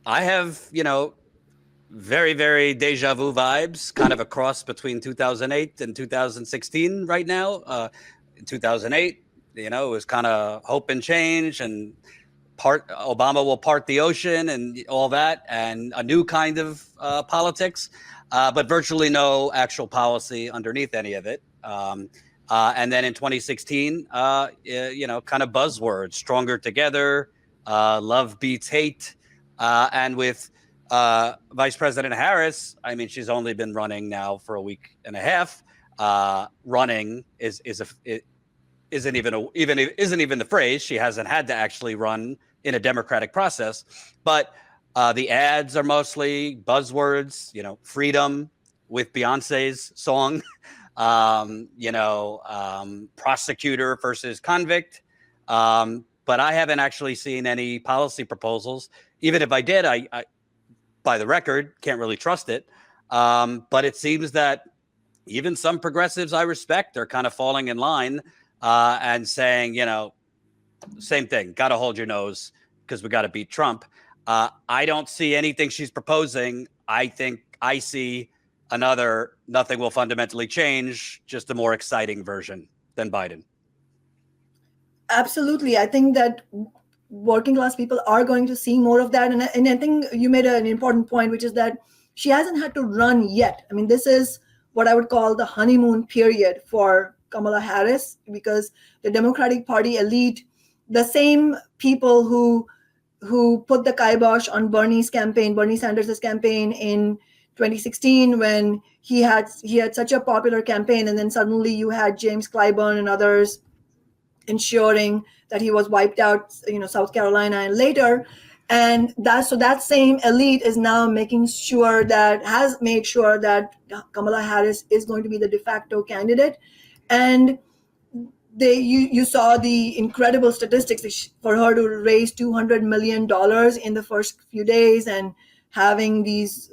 I have, very, very deja vu vibes, kind of a cross between 2008 and 2016 right now. In 2008, it was kind of hope and change, and Obama will part the ocean and all that, and a new kind of politics, but virtually no actual policy underneath any of it. And then in 2016, kind of buzzwords, stronger together, love beats hate, and with Vice President Harris, I mean, she's only been running now for a week and a half. Running isn't even the phrase. She hasn't had to actually run in a democratic process, but the ads are mostly buzzwords. Freedom with Beyonce's song. Prosecutor versus convict. But I haven't actually seen any policy proposals. Even if I did, I by the record, can't really trust it. But it seems that even some progressives I respect are kind of falling in line and saying, same thing, got to hold your nose because we got to beat Trump. I don't see anything she's proposing. I think I see another nothing will fundamentally change, just a more exciting version than Biden. Absolutely. I think that working class people are going to see more of that. And I think you made an important point, which is that she hasn't had to run yet. I mean, this is what I would call the honeymoon period for Kamala Harris, because the Democratic Party elite, the same people who put the kibosh on Bernie Sanders' campaign in 2016, when he had such a popular campaign, and then suddenly you had James Clyburn and others ensuring that he was wiped out, South Carolina and later. And that same elite is now has made sure that Kamala Harris is going to be the de facto candidate. And you saw the incredible statistics for her to raise $200 million in the first few days, and having these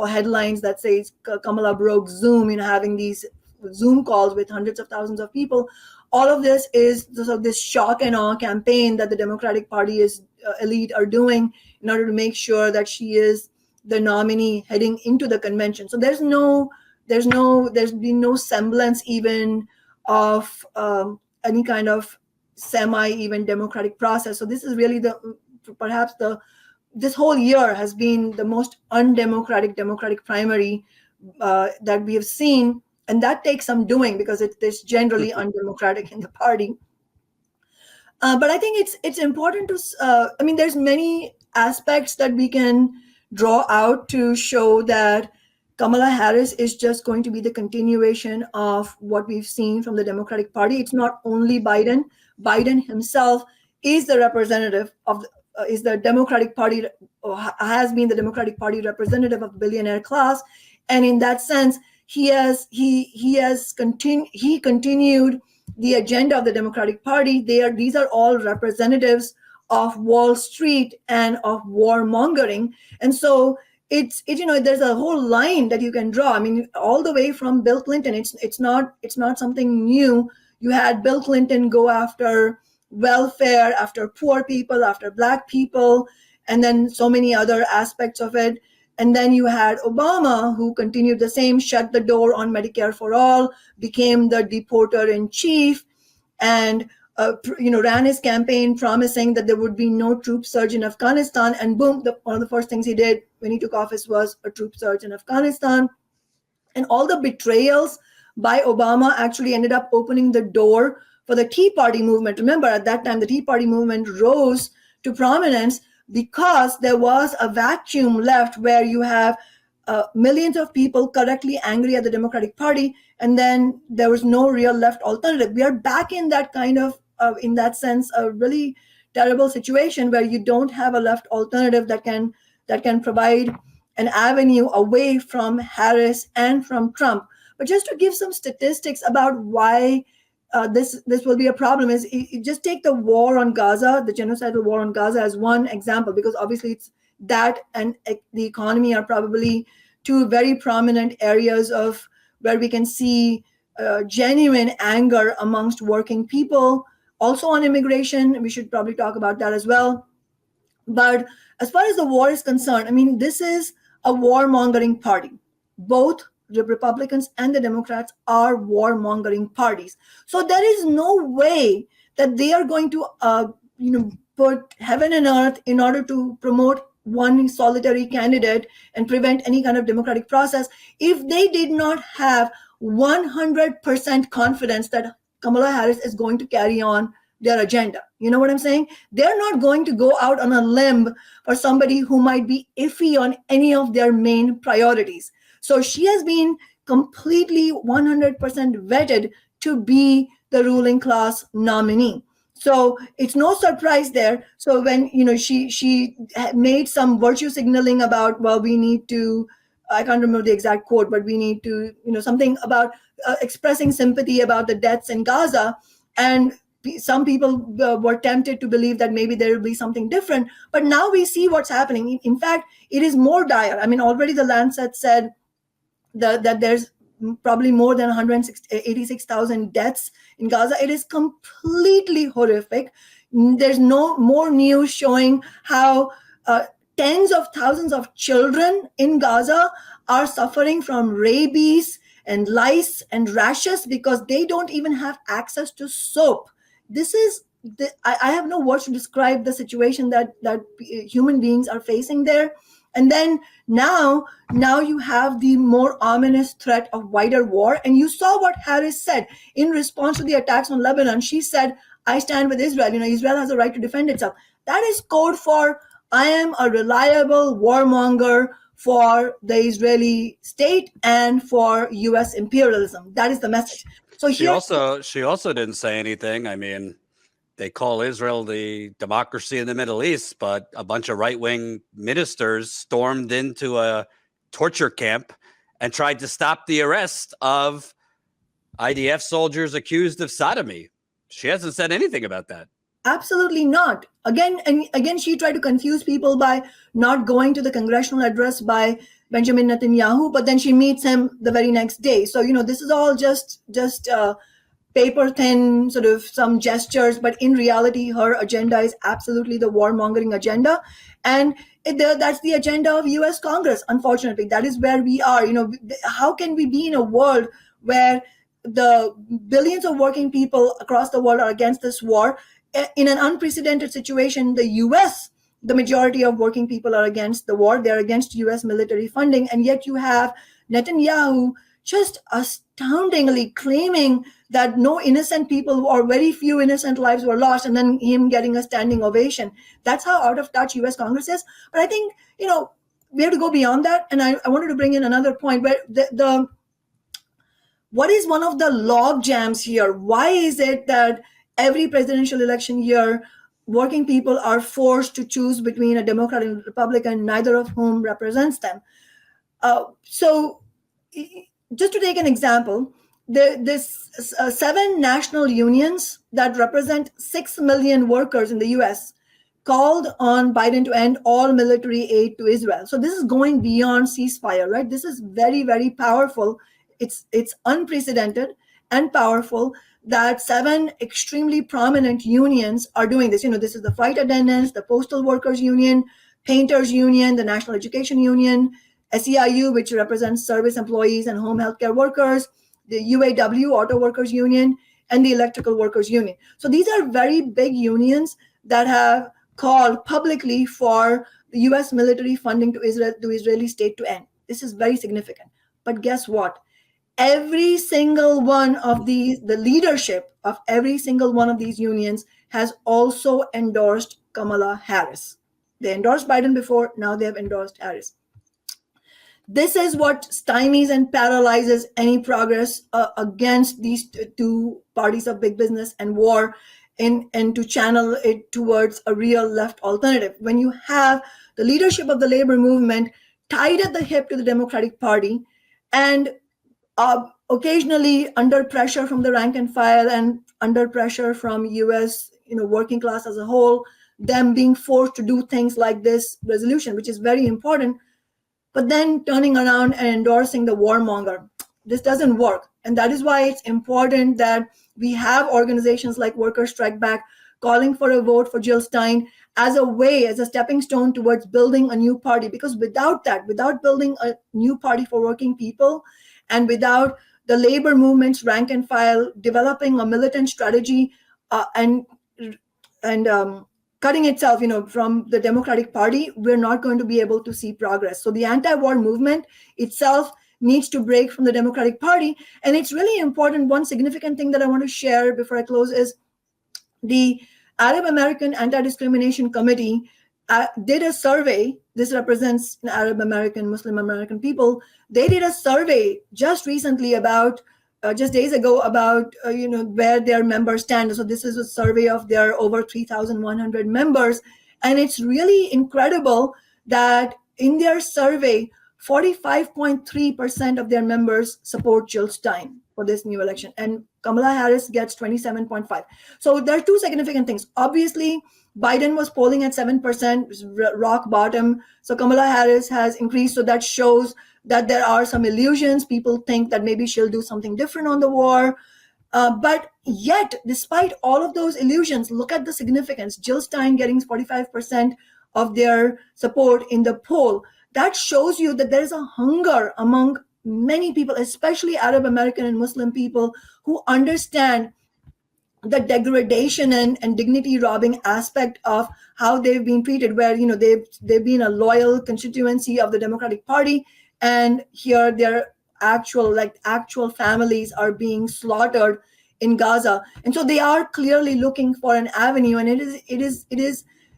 headlines that says Kamala broke Zoom, having these Zoom calls with hundreds of thousands of people. All of this is this shock and awe campaign that the Democratic Party elite are doing in order to make sure that she is the nominee heading into the convention. So there's been no semblance even of any kind of semi-even democratic process. So this is really this whole year has been the most undemocratic Democratic primary that we have seen. And that takes some doing, because it's generally undemocratic in the party. But I think it's important to, there's many aspects that we can draw out to show that Kamala Harris is just going to be the continuation of what we've seen from the Democratic Party. It's not only Biden. Biden himself is the representative is the Democratic Party, or has been the Democratic Party representative of the billionaire class. And in that sense, he continued the agenda of the Democratic Party. These are all representatives of Wall Street and of warmongering. And so there's a whole line that you can draw. I mean, all the way from Bill Clinton. It's not something new. You had Bill Clinton go after welfare, after poor people, after Black people, and then so many other aspects of it. And then you had Obama, who continued the same, shut the door on Medicare for all, became the deporter in chief, and ran his campaign promising that there would be no troop surge in Afghanistan. And boom, one of the first things he did when he took office was a troop surge in Afghanistan. And all the betrayals by Obama actually ended up opening the door for the Tea Party movement. Remember, at that time, the Tea Party movement rose to prominence because there was a vacuum left where you have millions of people correctly angry at the Democratic Party, and then there was no real left alternative. We are back in that kind of, in that sense, a really terrible situation where you don't have a left alternative that can provide an avenue away from Harris and from Trump. But just to give some statistics about why this will be a problem is, you just take the war on Gaza, the genocidal war on Gaza, as one example, because obviously it's that and the economy are probably two very prominent areas of where we can see genuine anger amongst working people. Also on immigration, we should probably talk about that as well. But as far as the war is concerned, I mean, this is a warmongering party. Both the Republicans and the Democrats are warmongering parties. So there is no way that they are going to, put heaven and earth in order to promote one solitary candidate and prevent any kind of democratic process if they did not have 100% confidence that Kamala Harris is going to carry on their agenda. You know what I'm saying? They're not going to go out on a limb for somebody who might be iffy on any of their main priorities. So she has been completely 100% vetted to be the ruling class nominee. So it's no surprise there. So when she made some virtue signaling about, well, we need to, I can't remember the exact quote, but we need to, something about expressing sympathy about the deaths in Gaza. And some people were tempted to believe that maybe there will be something different. But now we see what's happening. In fact, it is more dire. I mean, already the Lancet said that there's probably more than 186,000 deaths in Gaza. It is completely horrific. There's no more news showing how tens of thousands of children in Gaza are suffering from rabies and lice and rashes because they don't even have access to soap. This is, I have no words to describe the situation that human beings are facing there. And then now you have the more ominous threat of wider war. And you saw what Harris said in response to the attacks on Lebanon. She said, I stand with Israel. Israel has a right to defend itself. That is code for, I am a reliable warmonger for the Israeli state and for U.S. imperialism. That is the message. So she also didn't say anything. I mean, they call Israel the democracy in the Middle East, but a bunch of right-wing ministers stormed into a torture camp and tried to stop the arrest of IDF soldiers accused of sodomy. She hasn't said anything about that. Absolutely not. Again, she tried to confuse people by not going to the congressional address by Benjamin Netanyahu, but then she meets him the very next day. So, this is all just paper thin, sort of some gestures, but in reality, her agenda is absolutely the warmongering agenda. And that's the agenda of US Congress, unfortunately. That is where we are. How can we be in a world where the billions of working people across the world are against this war? In an unprecedented situation, the US, the majority of working people are against the war. They're against US military funding. And yet you have Netanyahu just astoundingly claiming that no innocent people or very few innocent lives were lost, and then him getting a standing ovation. That's how out of touch US Congress is. But I think, we have to go beyond that. And I wanted to bring in another point where what is one of the log jams here? Why is it that every presidential election year, working people are forced to choose between a Democrat and a Republican, neither of whom represents them? So just to take an example, there's 7 national unions that represent 6 million workers in the US called on Biden to end all military aid to Israel. So this is going beyond ceasefire, right? This is very, very powerful. It's unprecedented and powerful that 7 extremely prominent unions are doing this. This is the flight attendants, the postal workers union, painters union, the National Education Union, SEIU, which represents service employees and home healthcare workers, the UAW, Auto Workers Union, and the Electrical Workers Union. So these are very big unions that have called publicly for the US military funding to Israel, to Israeli state to end. This is very significant. But guess what? Every single one of the leadership of every single one of these unions has also endorsed Kamala Harris. They endorsed Biden before, now they have endorsed Harris. This is what stymies and paralyzes any progress against these two parties of big business and war, and to channel it towards a real left alternative. When you have the leadership of the labor movement tied at the hip to the Democratic Party, and occasionally under pressure from the rank and file and under pressure from US, working class as a whole, them being forced to do things like this resolution, which is very important, but then turning around and endorsing the warmonger. This doesn't work. And that is why it's important that we have organizations like Workers Strike Back calling for a vote for Jill Stein, as a way, as a stepping stone towards building a new party. Because without that, without building a new party for working people, and without the labor movement's rank and file developing a militant strategy and cutting itself, from the Democratic Party, we're not going to be able to see progress. So the anti-war movement itself needs to break from the Democratic Party. And it's really important. One significant thing that I want to share before I close is the Arab American Anti-Discrimination Committee did a survey. This represents Arab American, Muslim American people. They did a survey just recently about, just days ago, about where their members stand. So this is a survey of their over 3,100 members. And it's really incredible that in their survey, 45.3% of their members support Jill Stein for this new election, and Kamala Harris gets 27.5. So there are two significant things. Obviously, Biden was polling at 7%, rock bottom. So Kamala Harris has increased. So that shows that there are some illusions. People think that maybe she'll do something different on the war. But yet, despite all of those illusions, look at the significance. Jill Stein getting 45% of their support in the poll. That shows you that there is a hunger among many people, especially Arab American and Muslim people, who understand the degradation and dignity robbing aspect of how they've been treated, where they've been a loyal constituency of the Democratic Party, and here their actual families are being slaughtered in Gaza. And so they are clearly looking for an avenue, and it is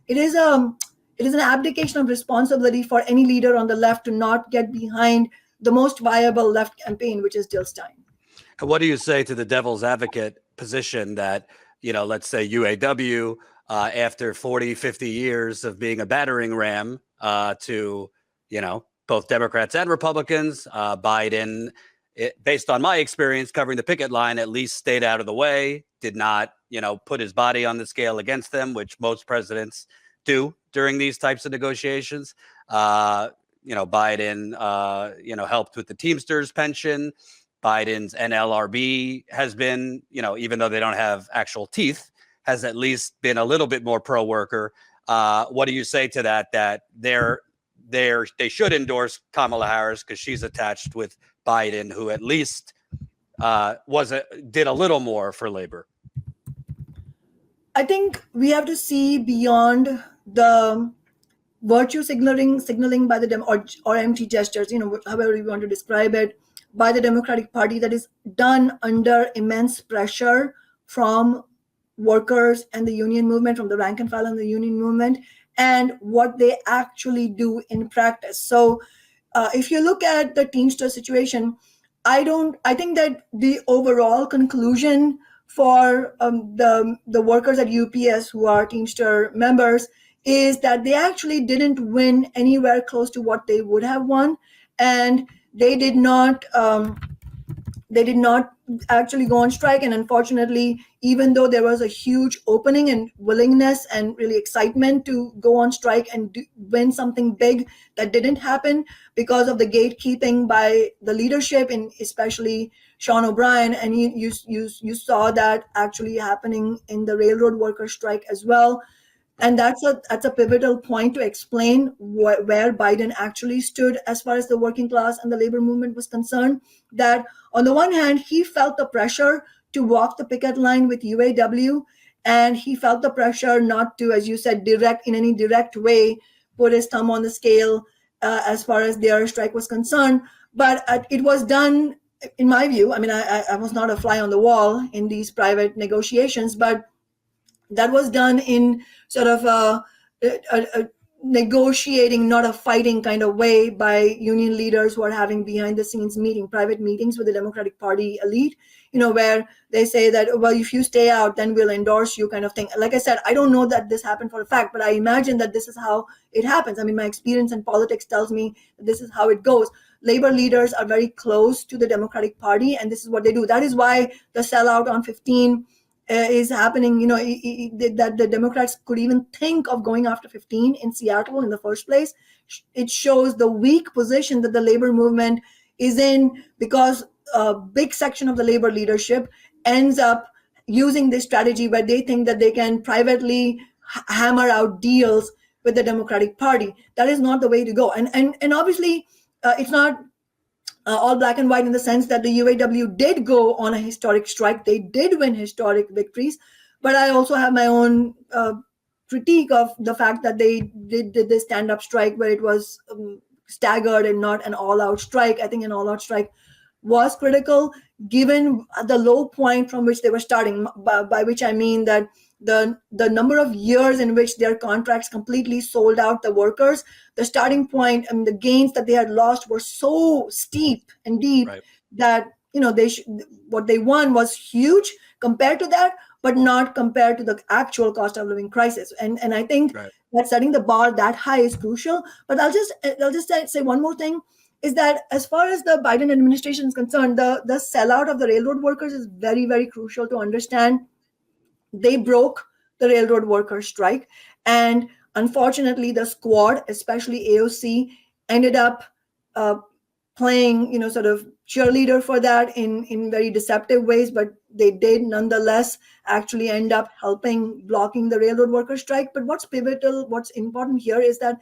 an abdication of responsibility for any leader on the left to not get behind the most viable left campaign, which is Jill Stein. And what do you say to the devil's advocate position that, let's say UAW, after 40, 50 years of being a battering ram to, both Democrats and Republicans, Biden, based on my experience covering the picket line, at least stayed out of the way, did not, put his body on the scale against them, which most presidents do during these types of negotiations. Biden, helped with the Teamsters pension. Biden's NLRB has been, even though they don't have actual teeth, has at least been a little bit more pro-worker. What do you say to that? That they should endorse Kamala Harris because she's attached with Biden, who at least did a little more for labor. I think we have to see beyond the virtue signaling by the or empty gestures, however you want to describe it, by the Democratic Party, that is done under immense pressure from workers and the union movement, from the rank and file and the union movement, and what they actually do in practice. So if you look at the Teamster situation, I think that the overall conclusion for the workers at UPS who are Teamster members is that they actually didn't win anywhere close to what they would have won, and they did not actually go on strike. And unfortunately, even though there was a huge opening and willingness and really excitement to go on strike and win something big, that didn't happen because of the gatekeeping by the leadership, and especially Sean O'Brien. And you saw that actually happening in the railroad worker strike as well. And that's a pivotal point to explain where Biden actually stood as far as the working class and the labor movement was concerned. That on the one hand, he felt the pressure to walk the picket line with UAW, and he felt the pressure not to, as you said, in any direct way, put his thumb on the scale as far as their strike was concerned. But it was done, in my view. I mean, I was not a fly on the wall in these private negotiations, but that was done in sort of a negotiating, not a fighting kind of way, by union leaders who are having behind the scenes private meetings with the Democratic Party elite, where they say that, well, if you stay out, then we'll endorse you, kind of thing. Like I said, I don't know that this happened for a fact, but I imagine that this is how it happens. I mean, my experience in politics tells me that this is how it goes. Labor leaders are very close to the Democratic Party, and this is what they do. That is why the sellout on 15 is happening, that the Democrats could even think of going after 15 in Seattle in the first place. It shows the weak position that the labor movement is in, because a big section of the labor leadership ends up using this strategy where they think that they can privately hammer out deals with the Democratic Party. That is not the way to go. And obviously, it's not all black and white in the sense that the UAW did go on a historic strike. They did win historic victories. But I also have my own critique of the fact that they did this stand-up strike where it was staggered and not an all-out strike. I think an all-out strike was critical given the low point from which they were starting, by which I mean that the number of years in which their contracts completely sold out the workers, the starting point and the gains that they had lost were so steep and deep that what they won was huge compared to that, but not compared to the actual cost of living crisis. And I think that setting the bar that high is crucial. But I'll just say one more thing, is that as far as the Biden administration is concerned, the sellout of the railroad workers is very, very crucial to understand. They broke the railroad workers strike. And unfortunately, the squad, especially AOC, ended up playing, sort of cheerleader for that in very deceptive ways, but they did nonetheless actually end up blocking the railroad workers strike. But what's pivotal, what's important here is that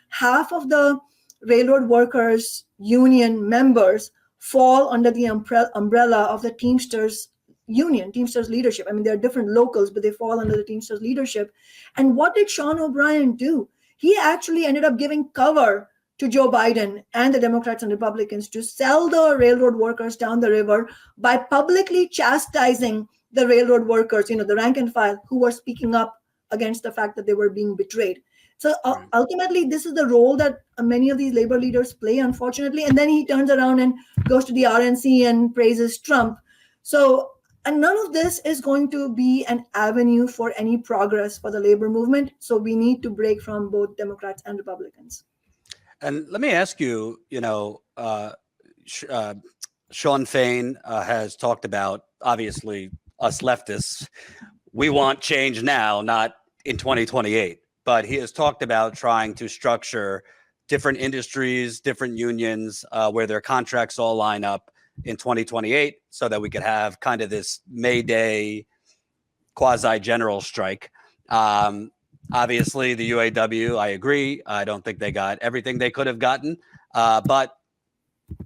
half of the railroad workers union members fall under the umbrella of the Teamsters union, Teamsters leadership. I mean, they're different locals, but they fall under the Teamsters leadership. And what did Sean O'Brien do? He actually ended up giving cover to Joe Biden and the Democrats and Republicans to sell the railroad workers down the river by publicly chastising the railroad workers, the rank and file, who were speaking up against the fact that they were being betrayed. So ultimately, this is the role that many of these labor leaders play, unfortunately. And then he turns around and goes to the RNC and praises Trump. So, and none of this is going to be an avenue for any progress for the labor movement. So we need to break from both Democrats and Republicans. And let me ask you, Sean Fain has talked about, obviously, us leftists, we want change now, not in 2028. But he has talked about trying to structure different industries, different unions, where their contracts all line up in 2028 so that we could have kind of this May Day quasi-general strike. Obviously, the UAW, I agree. I don't think they got everything they could have gotten, but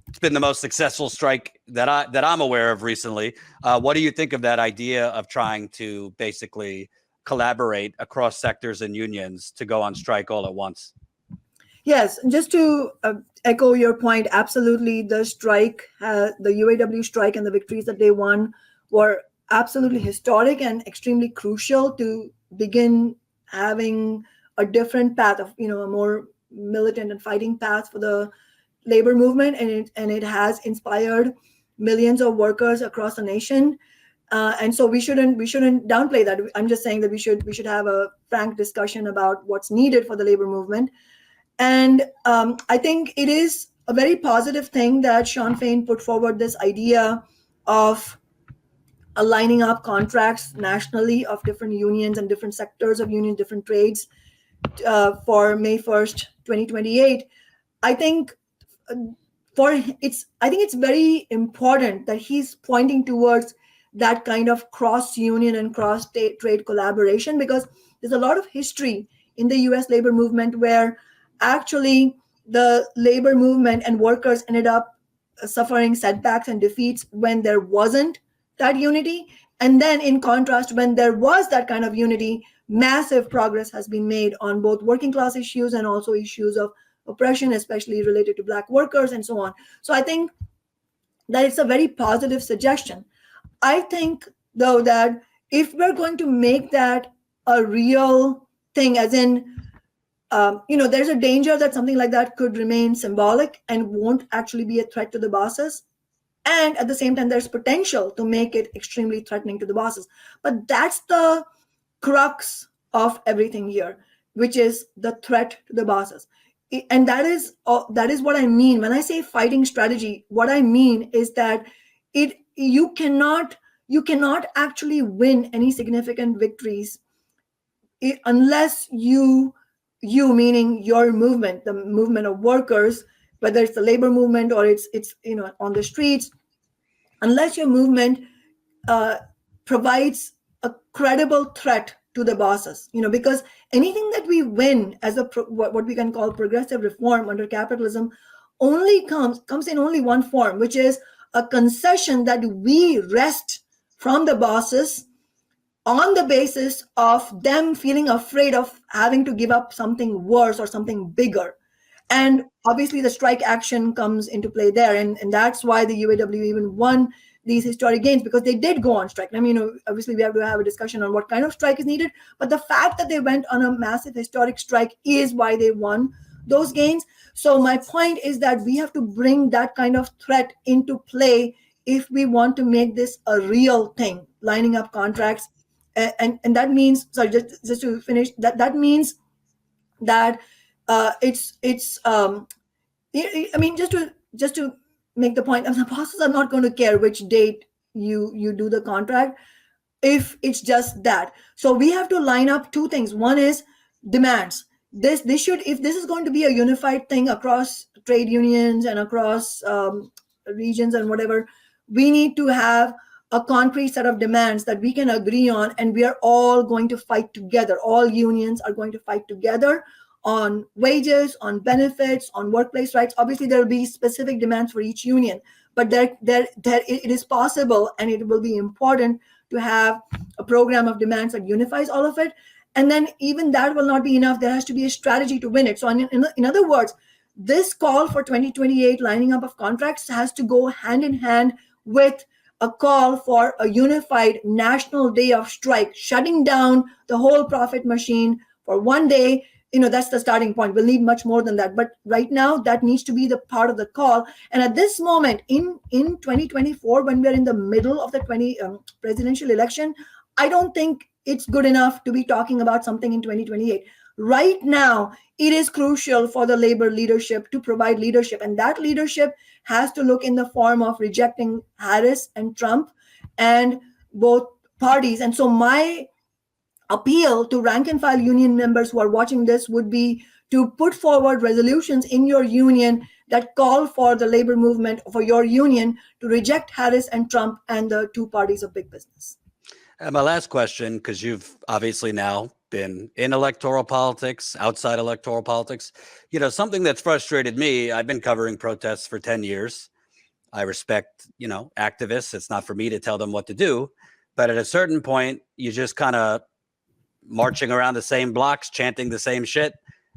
it's been the most successful strike that I'm aware of recently. What do you think of that idea of trying to basically collaborate across sectors and unions to go on strike all at once? Yes, just to echo your point, absolutely. The strike, the UAW strike and the victories that they won were absolutely historic and extremely crucial to begin having a different path of, a more militant and fighting path for the labor movement. And it has inspired millions of workers across the nation. And so we shouldn't downplay that. I'm just saying that we should have a frank discussion about what's needed for the labor movement. And I think it is a very positive thing that Sean Fain put forward this idea of aligning up contracts nationally of different unions and different sectors of unions, different trades for May 1st, 2028. I think it's very important that he's pointing towards that kind of cross-union and cross-trade collaboration, because there's a lot of history in the US labor movement where actually the labor movement and workers ended up suffering setbacks and defeats when there wasn't that unity. And then in contrast, when there was that kind of unity, massive progress has been made on both working class issues and also issues of oppression, especially related to Black workers and so on. So I think that it's a very positive suggestion. I think, though, that if we're going to make that a real thing, as in, there's a danger that something like that could remain symbolic and won't actually be a threat to the bosses. And at the same time, there's potential to make it extremely threatening to the bosses. But that's the crux of everything here, which is the threat to the bosses. And that is what I mean. When I say fighting strategy, what I mean is that you cannot actually win any significant victories unless you meaning your movement, the movement of workers, whether it's the labor movement or it's on the streets, unless your movement provides a credible threat to the bosses, because anything that we win as what we can call progressive reform under capitalism only comes in only one form, which is a concession that we wrest from the bosses on the basis of them feeling afraid of having to give up something worse or something bigger. And obviously the strike action comes into play there. And that's why the UAW even won these historic gains, because they did go on strike. I mean, obviously we have to have a discussion on what kind of strike is needed, but the fact that they went on a massive historic strike is why they won those gains. So my point is that we have to bring that kind of threat into play if we want to make this a real thing, lining up contracts. And that means, sorry, just to finish, that means that I mean, just to make the point, the bosses are not going to care which date you do the contract if it's just that. So we have to line up two things. One is demands. This should, if this is going to be a unified thing across trade unions and across regions and whatever, we need to have a concrete set of demands that we can agree on, and we are all going to fight together. All unions are going to fight together on wages, on benefits, on workplace rights. Obviously, there will be specific demands for each union, but it is possible, and it will be important to have a program of demands that unifies all of it. And then even that will not be enough. There has to be a strategy to win it. So in other words, this call for 2028 lining up of contracts has to go hand in hand with a call for a unified national day of strike, shutting down the whole profit machine for one day. That's the starting point. We'll need much more than that. But right now, that needs to be the part of the call. And at this moment, in 2024, when we're in the middle of the presidential election, I don't think it's good enough to be talking about something in 2028. Right now, it is crucial for the labor leadership to provide leadership. And that leadership has to look in the form of rejecting Harris and Trump and both parties. And so my appeal to rank and file union members who are watching this would be to put forward resolutions in your union that call for the labor movement, for your union, to reject Harris and Trump and the two parties of big business. And my last question, because you've obviously now been in electoral politics, outside electoral politics, something that's frustrated me, I've been covering protests for 10 years. I respect, activists. It's not for me to tell them what to do. But at a certain point, you just kind of marching around the same blocks, chanting the same shit,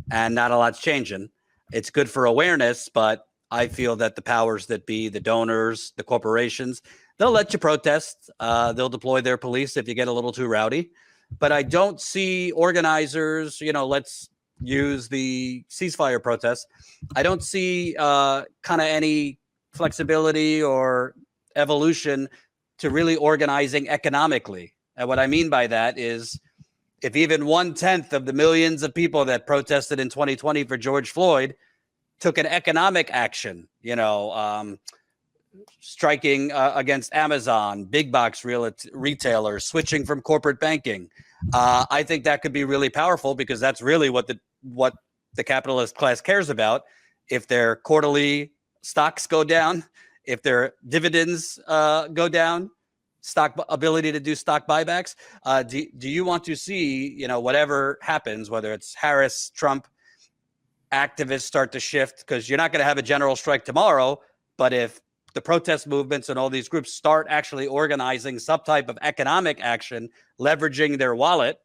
and not a lot's changing. It's good for awareness, but I feel that the powers that be, the donors, the corporations, they'll let you protest. They'll deploy their police if you get a little too rowdy. But I don't see organizers, let's use the ceasefire protests. I don't see kind of any flexibility or evolution to really organizing economically. And what I mean by that is, if even 1/10 of the millions of people that protested in 2020 for George Floyd took an economic action, striking against Amazon, big box retailers, switching from corporate banking, I think that could be really powerful, because that's really what the capitalist class cares about. If their quarterly stocks go down, if their dividends go down, stock ability to do stock buybacks. Do you want to see, whatever happens, whether it's Harris, Trump, activists start to shift? Because you're not going to have a general strike tomorrow, but if the protest movements and all these groups start actually organizing some type of economic action, leveraging their wallet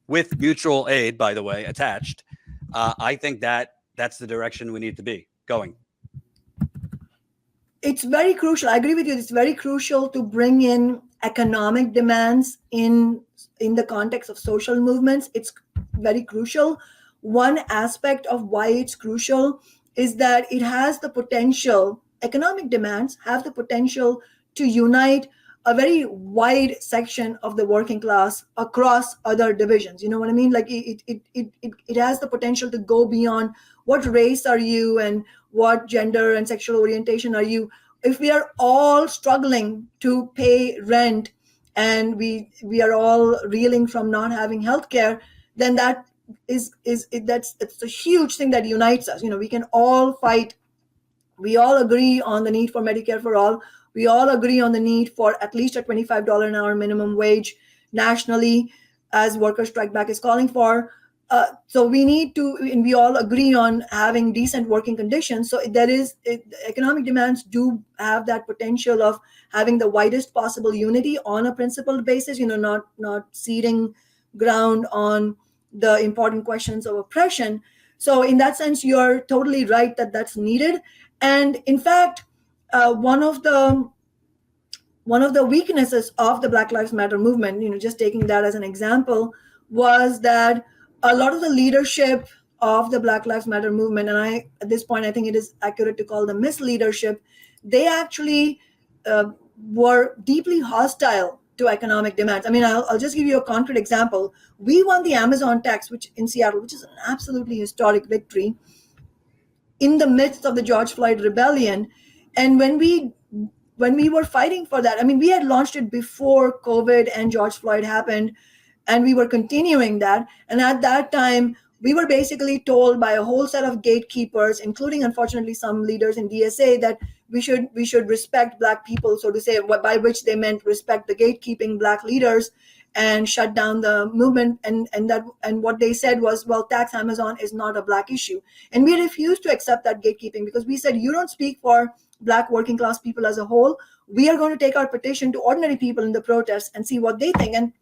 with mutual aid, by the way, attached, I think that's the direction we need to be going. It's very crucial. I agree with you. It's very crucial to bring in economic demands in the context of social movements. It's very crucial. One aspect of why it's crucial is that it has the potential, economic demands have the potential to unite a very wide section of the working class across other divisions. You know what I mean? Like it has the potential to go beyond what race are you and what gender and sexual orientation are you. If we are all struggling to pay rent and we are all reeling from not having healthcare, then it's a huge thing that unites us. We can all fight. We all agree on the need for Medicare for all. We all agree on the need for at least a $25 an hour minimum wage nationally. as Worker Strike Back is calling for. So we need to, and we all agree on having decent working conditions. So economic demands do have that potential of having the widest possible unity on a principled basis, not ceding ground on the important questions of oppression. So in that sense, you're totally right that that's needed. And in fact, one of the weaknesses of the Black Lives Matter movement, just taking that as an example, was that a lot of the leadership of the Black Lives Matter movement, and at this point, I think it is accurate to call them misleadership, they actually were deeply hostile to economic demands. I mean, I'll just give you a concrete example. We won the Amazon tax, which in Seattle, which is an absolutely historic victory, in the midst of the George Floyd rebellion. And when we were fighting for that, I mean, we had launched it before COVID and George Floyd happened, and we were continuing that. And at that time, we were basically told by a whole set of gatekeepers, including, unfortunately, some leaders in DSA, that we should respect Black people, so to say, by which they meant respect the gatekeeping Black leaders and shut down the movement. And what they said was, well, tax Amazon is not a Black issue. And we refused to accept that gatekeeping, because we said, you don't speak for Black working class people as a whole. We are going to take our petition to ordinary people in the protests and see what they think. And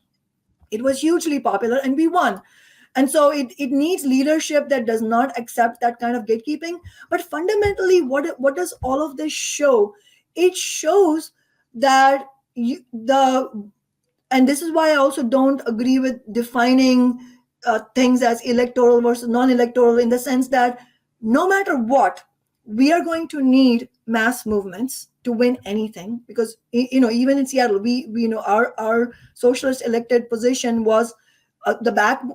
it was hugely popular, and we won. And so it needs leadership that does not accept that kind of gatekeeping. But fundamentally, what does all of this show? It shows that and this is why I also don't agree with defining things as electoral versus non-electoral, in the sense that no matter what, we are going to need mass movements to win anything, because even in Seattle, we our socialist elected position was the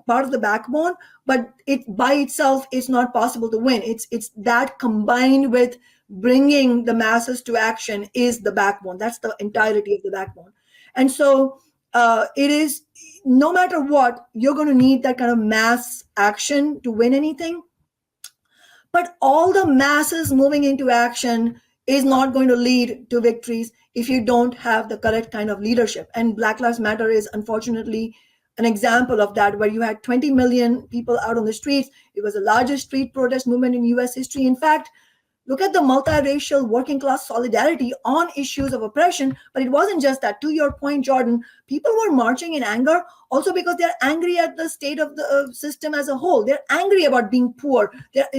part of the backbone, but it by itself is not possible to win. It's that combined with bringing the masses to action is the backbone. That's the entirety of the backbone. And so it is, no matter what, you're going to need that kind of mass action to win anything. But all the masses moving into action is not going to lead to victories if you don't have the correct kind of leadership. And Black Lives Matter is unfortunately an example of that, where you had 20 million people out on the streets. It was the largest street protest movement in US history. In fact, look at the multiracial working class solidarity on issues of oppression. But it wasn't just that. To your point, Jordan, people were marching in anger also because they're angry at the state of the system as a whole. They're angry about being poor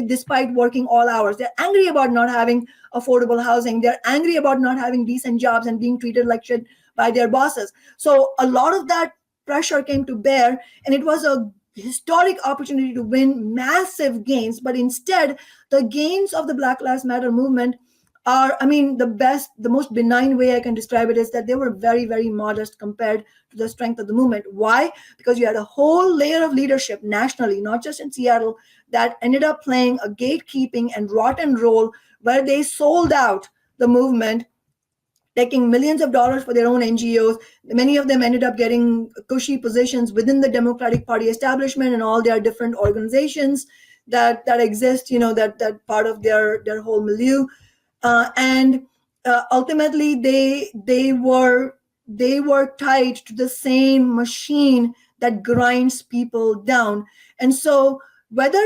despite working all hours. They're angry about not having affordable housing. They're angry about not having decent jobs and being treated like shit by their bosses. So a lot of that pressure came to bear, and it was a historic opportunity to win massive gains. But instead, the gains of the Black Lives Matter movement are, the most benign way I can describe it is that they were very, very modest compared to the strength of the movement. Why? Because you had a whole layer of leadership nationally, not just in Seattle, that ended up playing a gatekeeping and rotten role, where they sold out the movement, taking millions of dollars for their own NGOs. Many of them ended up getting cushy positions within the Democratic Party establishment and all their different organizations that exist, that part of their whole milieu. And ultimately, they were tied to the same machine that grinds people down. And so whether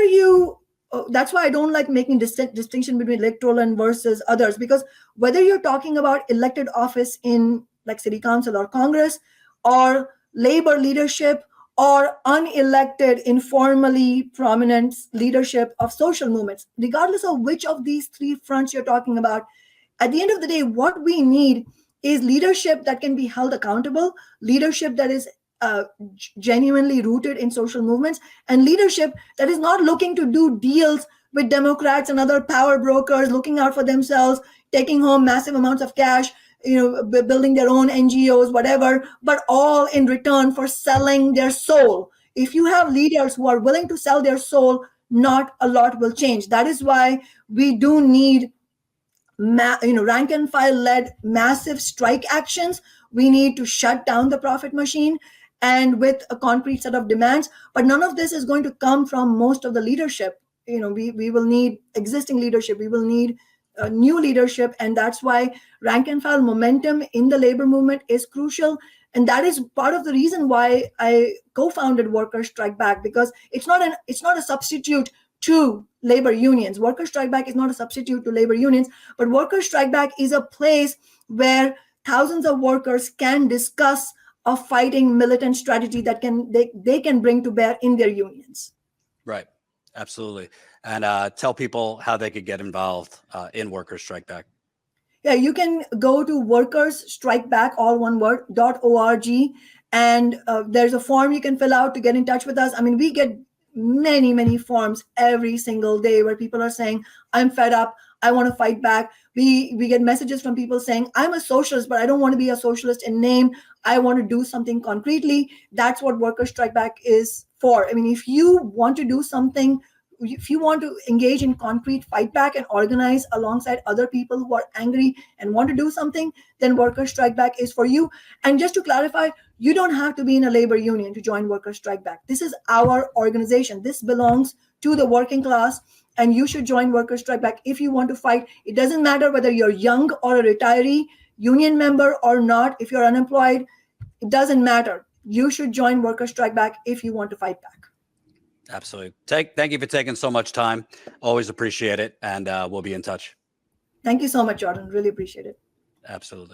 that's why I don't like making distinction between electoral and versus others, because whether you're talking about elected office in like city council or Congress, or labor leadership, or unelected, informally prominent leadership of social movements, regardless of which of these three fronts you're talking about, at the end of the day, what we need is leadership that can be held accountable, leadership that is genuinely rooted in social movements, and leadership that is not looking to do deals with Democrats and other power brokers, looking out for themselves, taking home massive amounts of cash, building their own NGOs, whatever, but all in return for selling their soul. If you have leaders who are willing to sell their soul, not a lot will change. That is why we do need rank and file led massive strike actions. We need to shut down the profit machine, and with a concrete set of demands. But none of this is going to come from most of the leadership. We will need existing leadership. We will need new leadership. And that's why rank and file momentum in the labor movement is crucial. And that is part of the reason why I co-founded Workers Strike Back, because it's not a substitute to labor unions. Workers Strike Back is not a substitute to labor unions, but Workers Strike Back is a place where thousands of workers can discuss a fighting militant strategy that they can bring to bear in their unions. Right. Absolutely. And tell people how they could get involved in Workers Strike Back. Yeah, you can go to workersstrikeback, all one word, .org, and there's a form you can fill out to get in touch with us. I mean, we get many forms every single day where people are saying, I'm fed up, I want to fight back. We get messages from people saying, I'm a socialist, but I don't want to be a socialist in name. I want to do something concretely. That's what Workers Strike Back is for. I mean, if you want to do something, if you want to engage in concrete fight back and organize alongside other people who are angry and want to do something, then Workers Strike Back is for you. And just to clarify, you don't have to be in a labor union to join Workers Strike Back. This is our organization. This belongs to the working class, and you should join Workers Strike Back if you want to fight. It doesn't matter whether you're young or a retiree, union member or not. If you're unemployed, it doesn't matter. You should join Workers Strike Back if you want to fight back. Absolutely. Thank you for taking so much time. Always appreciate it. And we'll be in touch. Thank you so much, Jordan. Really appreciate it. Absolutely.